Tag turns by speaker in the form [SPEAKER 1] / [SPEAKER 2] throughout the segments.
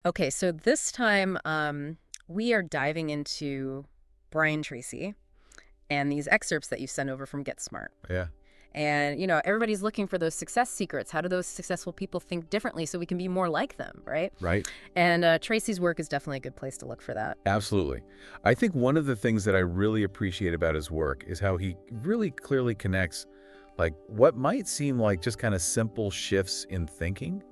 [SPEAKER 1] Okay, so this time we are diving into Brian Tracy and these excerpts that you sent over from Get Smart.
[SPEAKER 2] Yeah,
[SPEAKER 1] And, everybody's looking for those success secrets. How do those successful people think differently so we can be more like them, right?
[SPEAKER 2] right.
[SPEAKER 1] And Tracy's work is definitely a good place to look for that.
[SPEAKER 2] Absolutely. I think one of the things that I really appreciate about his work is how he really clearly connects like what might seem like just kind of simple shifts in thinking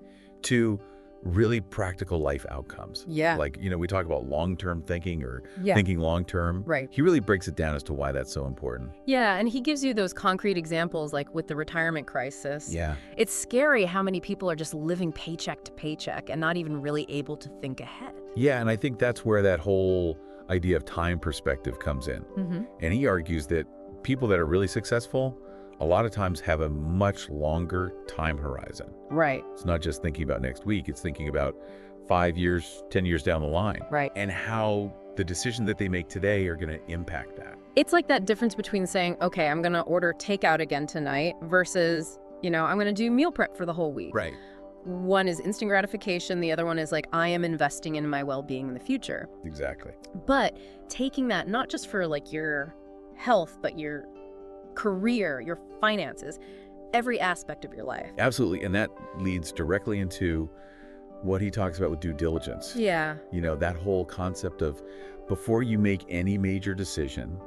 [SPEAKER 2] to really practical life outcomes.
[SPEAKER 1] Yeah.
[SPEAKER 2] Like, we talk about long-term thinking or
[SPEAKER 1] Yeah.
[SPEAKER 2] thinking long-term.
[SPEAKER 1] Right.
[SPEAKER 2] He really breaks it down as to why that's so important.
[SPEAKER 1] Yeah, and he gives you those concrete examples like with the retirement crisis.
[SPEAKER 2] Yeah.
[SPEAKER 1] It's scary how many people are just living paycheck to paycheck and not even really able to think ahead.
[SPEAKER 2] Yeah, and I think that's where that whole idea of time perspective comes in. And he argues that people that are really successful a lot of times have a much longer time horizon.
[SPEAKER 1] Right.
[SPEAKER 2] It's not just thinking about next week, it's thinking about 5 years, 10 years down the line.
[SPEAKER 1] Right.
[SPEAKER 2] And how the decisions that they make today are going to impact that.
[SPEAKER 1] It's like that difference between saying, okay, I'm going to order takeout again tonight versus, I'm going to do meal prep for the whole week.
[SPEAKER 2] Right.
[SPEAKER 1] One is instant gratification. The other one is like, I am investing in my well-being in the future.
[SPEAKER 2] Exactly.
[SPEAKER 1] But taking that not just for like your health, but your career, your finances, every aspect of your life.
[SPEAKER 2] Absolutely. And that leads directly into what he talks about with due diligence.
[SPEAKER 1] Yeah.
[SPEAKER 2] That whole concept of before you make any major decision,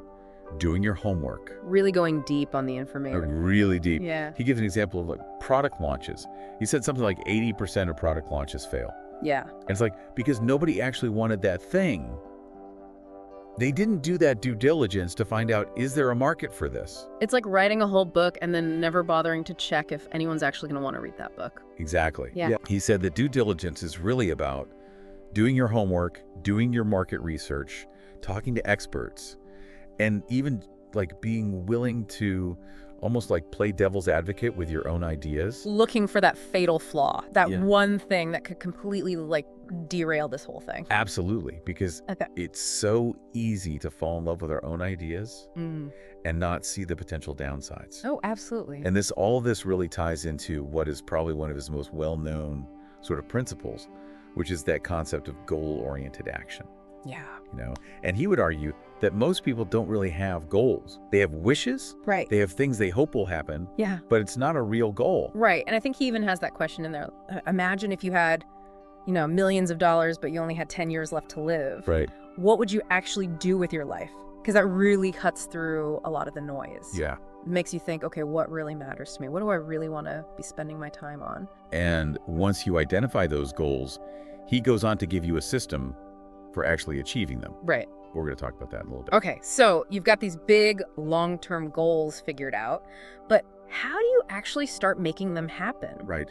[SPEAKER 2] doing your homework.
[SPEAKER 1] Really going deep on the information.
[SPEAKER 2] Really deep.
[SPEAKER 1] Yeah.
[SPEAKER 2] He gives an example of like product launches. He said something like 80% of product launches fail.
[SPEAKER 1] Yeah.
[SPEAKER 2] And it's like, because nobody actually wanted that thing. They didn't do that due diligence to find out, is there a market for this?
[SPEAKER 1] It's like writing a whole book and then never bothering to check if anyone's actually going to want to read that book.
[SPEAKER 2] Exactly.
[SPEAKER 1] Yeah.
[SPEAKER 2] He said that due diligence is really about doing your homework, doing your market research, talking to experts, and even like being willing to almost like play devil's advocate with your own ideas.
[SPEAKER 1] Looking for that fatal flaw, that
[SPEAKER 2] Yeah.
[SPEAKER 1] one thing that could completely like derail this whole thing.
[SPEAKER 2] Absolutely, because
[SPEAKER 1] Okay.
[SPEAKER 2] it's so easy to fall in love with our own ideas and not see the potential downsides.
[SPEAKER 1] Oh, absolutely.
[SPEAKER 2] And all of this really ties into what is probably one of his most well-known sort of principles, which is that concept of goal-oriented action.
[SPEAKER 1] Yeah.
[SPEAKER 2] And he would argue that most people don't really have goals. They have wishes,
[SPEAKER 1] Right.
[SPEAKER 2] they have things they hope will happen,
[SPEAKER 1] Yeah.
[SPEAKER 2] but it's not a real goal.
[SPEAKER 1] Right. And I think he even has that question in there. Imagine if you had, millions of dollars, but you only had 10 years left to live.
[SPEAKER 2] Right.
[SPEAKER 1] What would you actually do with your life? Because that really cuts through a lot of the noise.
[SPEAKER 2] Yeah.
[SPEAKER 1] It makes you think, okay, what really matters to me? What do I really want to be spending my time on?
[SPEAKER 2] And once you identify those goals, he goes on to give you a system for actually achieving them.
[SPEAKER 1] Right.
[SPEAKER 2] We're going to talk about that in a little bit.
[SPEAKER 1] Okay, so you've got these big long-term goals figured out, but how do you actually start making them happen?
[SPEAKER 2] Right.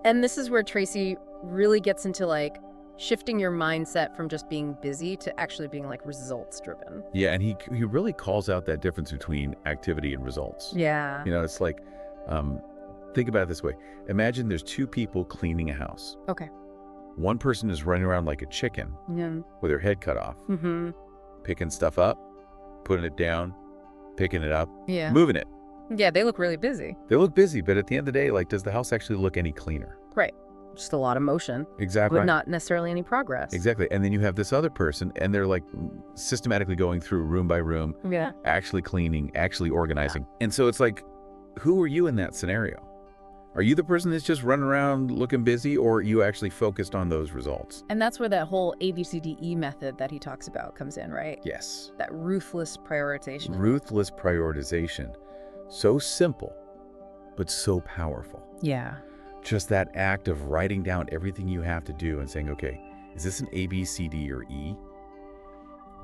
[SPEAKER 1] And this is where Tracy really gets into like shifting your mindset from just being busy to actually being like results driven.
[SPEAKER 2] Yeah, and he really calls out that difference between activity and results.
[SPEAKER 1] Yeah.
[SPEAKER 2] It's like, think about it this way. Imagine there's two people cleaning a house.
[SPEAKER 1] Okay.
[SPEAKER 2] One person is running around like a chicken
[SPEAKER 1] Yeah.
[SPEAKER 2] with her head cut off,
[SPEAKER 1] Mm-hmm.
[SPEAKER 2] picking stuff up, putting it down, picking it up,
[SPEAKER 1] Yeah.
[SPEAKER 2] moving it.
[SPEAKER 1] Yeah, they look really busy.
[SPEAKER 2] They look busy, but at the end of the day, like, does the house actually look any cleaner?
[SPEAKER 1] Right. Just a lot of motion,
[SPEAKER 2] Exactly.
[SPEAKER 1] but not necessarily any progress.
[SPEAKER 2] Exactly. And then you have this other person, and they're like systematically going through room by room,
[SPEAKER 1] Yeah.
[SPEAKER 2] actually cleaning, actually organizing. And so it's like, who are you in that scenario? Are you the person that's just running around looking busy, or are you actually focused on those results?
[SPEAKER 1] And that's where that whole ABCDE method that he talks about comes in, right?
[SPEAKER 2] Yes.
[SPEAKER 1] That ruthless prioritization.
[SPEAKER 2] Ruthless prioritization. So simple, but so powerful.
[SPEAKER 1] Yeah.
[SPEAKER 2] Just that act of writing down everything you have to do and saying, okay, is this an A, B, C, D, or E?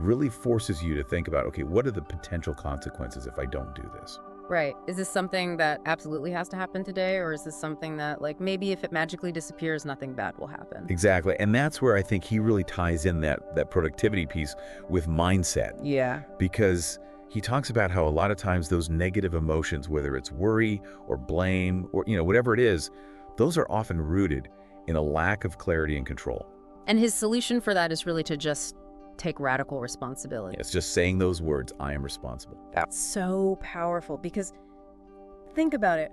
[SPEAKER 2] Really forces you to think about, okay, what are the potential consequences if I don't do this?
[SPEAKER 1] Right. Is this something that absolutely has to happen today? Or is this something that, like, maybe if it magically disappears, nothing bad will happen?
[SPEAKER 2] Exactly. And that's where I think he really ties in that productivity piece with mindset.
[SPEAKER 1] Yeah.
[SPEAKER 2] Because he talks about how a lot of times those negative emotions, whether it's worry or blame or, whatever it is, those are often rooted in a lack of clarity and control.
[SPEAKER 1] And his solution for that is really to just take radical responsibility.
[SPEAKER 2] It's just saying those words, I am responsible.
[SPEAKER 1] That's so powerful because think about it.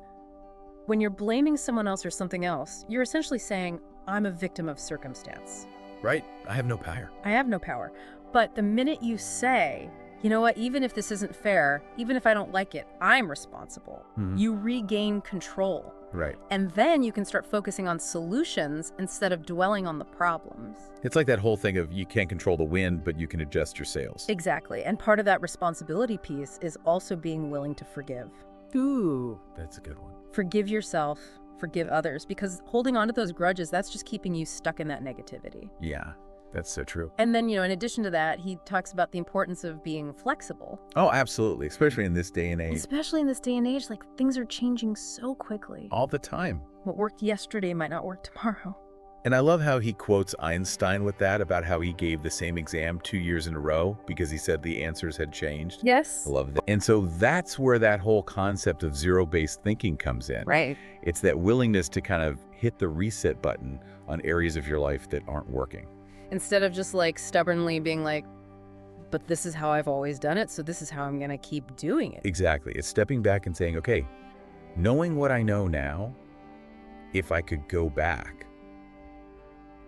[SPEAKER 1] When you're blaming someone else or something else, you're essentially saying, I'm a victim of circumstance.
[SPEAKER 2] Right? I have no power.
[SPEAKER 1] I have no power. But the minute you say, you know what, even if this isn't fair, even if I don't like it, I'm responsible, you regain control.
[SPEAKER 2] Right.
[SPEAKER 1] And then you can start focusing on solutions instead of dwelling on the problems.
[SPEAKER 2] It's like that whole thing of you can't control the wind, but you can adjust your sails.
[SPEAKER 1] Exactly. And part of that responsibility piece is also being willing to forgive.
[SPEAKER 2] Ooh, that's a good one.
[SPEAKER 1] Forgive yourself, forgive others, because holding on to those grudges, that's just keeping you stuck in that negativity.
[SPEAKER 2] Yeah, that's so true.
[SPEAKER 1] And then, in addition to that, he talks about the importance of being flexible.
[SPEAKER 2] Oh, absolutely. Especially in this day and age.
[SPEAKER 1] Especially in this day and age, like things are changing so quickly.
[SPEAKER 2] All the time.
[SPEAKER 1] What worked yesterday might not work tomorrow.
[SPEAKER 2] And I love how he quotes Einstein with that, about how he gave the same exam 2 years in a row because he said the answers had changed.
[SPEAKER 1] Yes.
[SPEAKER 2] I love that. And so that's where that whole concept of zero-based thinking comes in.
[SPEAKER 1] Right.
[SPEAKER 2] It's that willingness to kind of hit the reset button on areas of your life that aren't working.
[SPEAKER 1] Instead of just like stubbornly being like, but this is how I've always done it, so this is how I'm going to keep doing it.
[SPEAKER 2] Exactly. It's stepping back and saying, okay, knowing what I know now, if I could go back,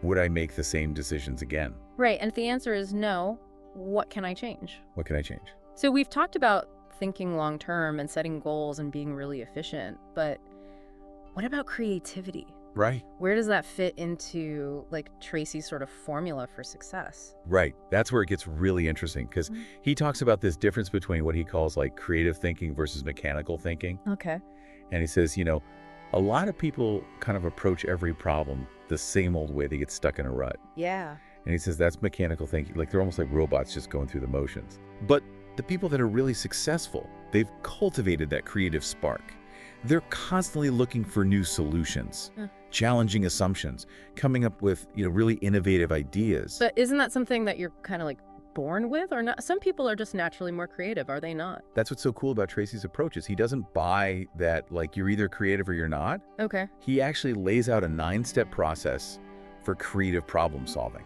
[SPEAKER 2] would I make the same decisions again?
[SPEAKER 1] Right. And if the answer is no, what can I change?
[SPEAKER 2] What can I change?
[SPEAKER 1] So we've talked about thinking long term and setting goals and being really efficient, but what about creativity?
[SPEAKER 2] Right.
[SPEAKER 1] Where does that fit into like Tracy's sort of formula for success?
[SPEAKER 2] Right. That's where it gets really interesting because he talks about this difference between what he calls like creative thinking versus mechanical thinking.
[SPEAKER 1] Okay.
[SPEAKER 2] And he says, a lot of people kind of approach every problem the same old way. They get stuck in a rut.
[SPEAKER 1] Yeah.
[SPEAKER 2] And he says that's mechanical thinking. Like they're almost like robots just going through the motions. But the people that are really successful, they've cultivated that creative spark. They're constantly looking for new solutions, challenging assumptions, coming up with, really innovative ideas.
[SPEAKER 1] But isn't that something that you're kind of like born with or not? Some people are just naturally more creative, are they not?
[SPEAKER 2] That's what's so cool about Tracy's approach is he doesn't buy that like you're either creative or you're not.
[SPEAKER 1] Okay.
[SPEAKER 2] He actually lays out a 9-step process for creative problem solving.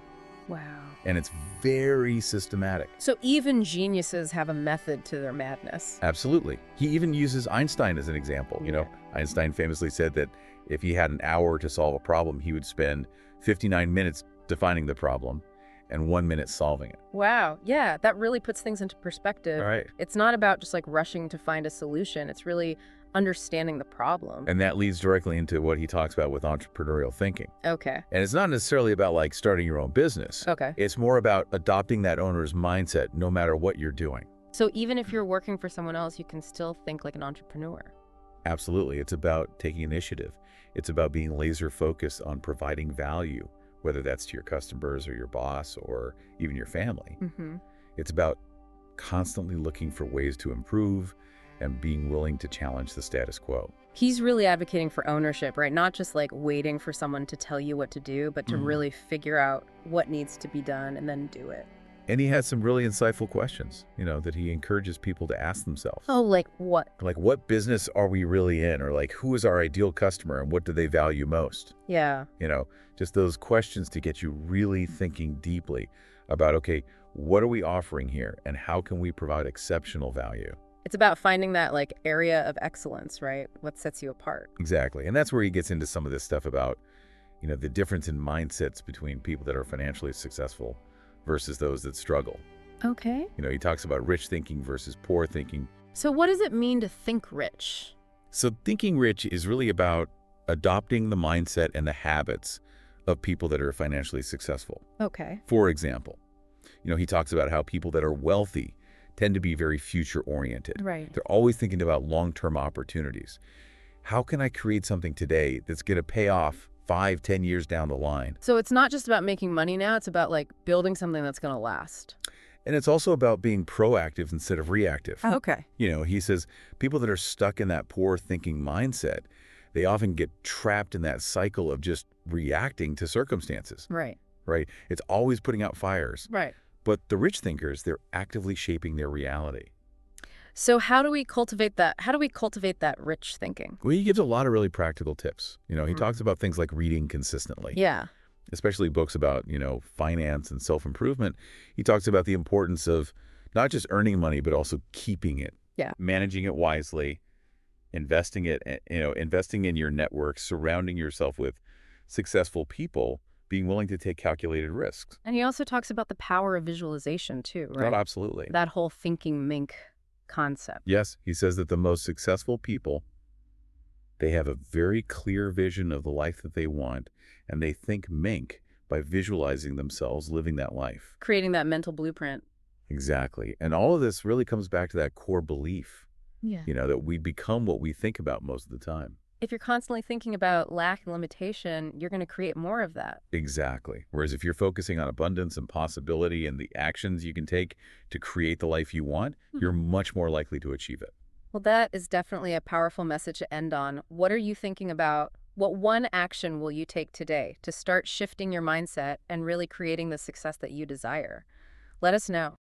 [SPEAKER 1] Wow.
[SPEAKER 2] And it's very systematic.
[SPEAKER 1] So even geniuses have a method to their madness.
[SPEAKER 2] Absolutely. He even uses Einstein as an example. Einstein famously said that if he had an hour to solve a problem, he would spend 59 minutes defining the problem and 1 minute solving it.
[SPEAKER 1] Wow. Yeah, that really puts things into perspective.
[SPEAKER 2] All right.
[SPEAKER 1] It's not about just like rushing to find a solution. It's really understanding the problem.
[SPEAKER 2] And that leads directly into what he talks about with entrepreneurial thinking.
[SPEAKER 1] Okay.
[SPEAKER 2] And it's not necessarily about like starting your own business.
[SPEAKER 1] Okay.
[SPEAKER 2] It's more about adopting that owner's mindset no matter what you're doing.
[SPEAKER 1] So even if you're working for someone else, you can still think like an entrepreneur.
[SPEAKER 2] Absolutely. It's about taking initiative. It's about being laser focused on providing value, whether that's to your customers or your boss or even your family. It's about constantly looking for ways to improve and being willing to challenge the status quo.
[SPEAKER 1] He's really advocating for ownership, right? Not just like waiting for someone to tell you what to do, but to really figure out what needs to be done and then do it.
[SPEAKER 2] And he has some really insightful questions, that he encourages people to ask themselves.
[SPEAKER 1] Oh, like what?
[SPEAKER 2] Like, what business are we really in? Or like, who is our ideal customer and what do they value most?
[SPEAKER 1] Yeah.
[SPEAKER 2] Just those questions to get you really thinking deeply about, okay, what are we offering here and how can we provide exceptional value?
[SPEAKER 1] It's about finding that like area of excellence, right? What sets you apart.
[SPEAKER 2] Exactly. And that's where he gets into some of this stuff about, the difference in mindsets between people that are financially successful versus those that struggle.
[SPEAKER 1] Okay.
[SPEAKER 2] He talks about rich thinking versus poor thinking.
[SPEAKER 1] So what does it mean to think rich?
[SPEAKER 2] So thinking rich is really about adopting the mindset and the habits of people that are financially successful.
[SPEAKER 1] Okay.
[SPEAKER 2] For example, he talks about how people that are wealthy tend to be very future-oriented.
[SPEAKER 1] Right.
[SPEAKER 2] They're always thinking about long-term opportunities. How can I create something today that's going to pay off 5, 10 years down the line?
[SPEAKER 1] So it's not just about making money now, it's about like building something that's going to last.
[SPEAKER 2] And it's also about being proactive instead of reactive.
[SPEAKER 1] Okay.
[SPEAKER 2] He says people that are stuck in that poor thinking mindset, they often get trapped in that cycle of just reacting to circumstances.
[SPEAKER 1] Right.
[SPEAKER 2] Right? It's always putting out fires.
[SPEAKER 1] Right.
[SPEAKER 2] But the rich thinkers, they're actively shaping their reality.
[SPEAKER 1] So how do we cultivate that? How do we cultivate that rich thinking?
[SPEAKER 2] Well, he gives a lot of really practical tips. He talks about things like reading consistently.
[SPEAKER 1] Yeah.
[SPEAKER 2] Especially books about, finance and self-improvement. He talks about the importance of not just earning money, but also keeping it.
[SPEAKER 1] Yeah.
[SPEAKER 2] Managing it wisely, investing in your network, surrounding yourself with successful people being willing to take calculated risks.
[SPEAKER 1] And he also talks about the power of visualization too,
[SPEAKER 2] Not
[SPEAKER 1] right?
[SPEAKER 2] absolutely.
[SPEAKER 1] That whole thinking mink concept.
[SPEAKER 2] Yes, he says that the most successful people, they have a very clear vision of the life that they want, and they think mink by visualizing themselves living that life.
[SPEAKER 1] Creating that mental blueprint.
[SPEAKER 2] Exactly. And all of this really comes back to that core belief,
[SPEAKER 1] Yeah.
[SPEAKER 2] that we become what we think about most of the time.
[SPEAKER 1] If you're constantly thinking about lack and limitation, you're going to create more of that.
[SPEAKER 2] Exactly. Whereas if you're focusing on abundance and possibility and the actions you can take to create the life you want, you're much more likely to achieve it.
[SPEAKER 1] Well, that is definitely a powerful message to end on. What are you thinking about? What one action will you take today to start shifting your mindset and really creating the success that you desire? Let us know.